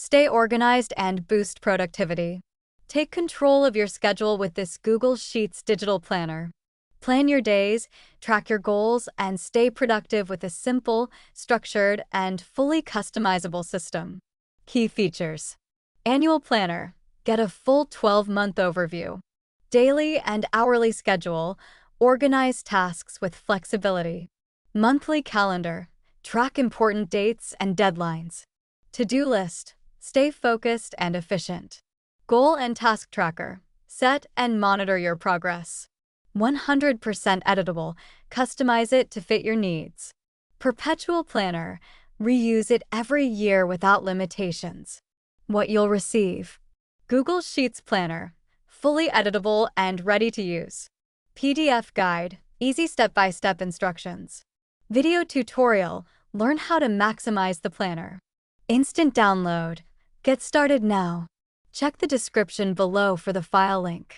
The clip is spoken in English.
Stay organized and boost productivity. Take control of your schedule with this Google Sheets digital planner. Plan your days, track your goals, and stay productive with a simple, structured, and fully customizable system. Key features: Annual Planner. Get a full 12-month overview. Daily and hourly schedule. Organize tasks with flexibility. Monthly Calendar. Track important dates and deadlines. To-do list. Stay focused and efficient. Goal and Task Tracker. Set and monitor your progress. 100% editable. Customize it to fit your needs. Perpetual Planner. Reuse it every year without limitations. What you'll receive: Google Sheets Planner, fully editable and ready to use. PDF Guide, easy step-by-step instructions. Video tutorial, learn how to maximize the planner. Instant download. Get started now. Check the description below for the file link.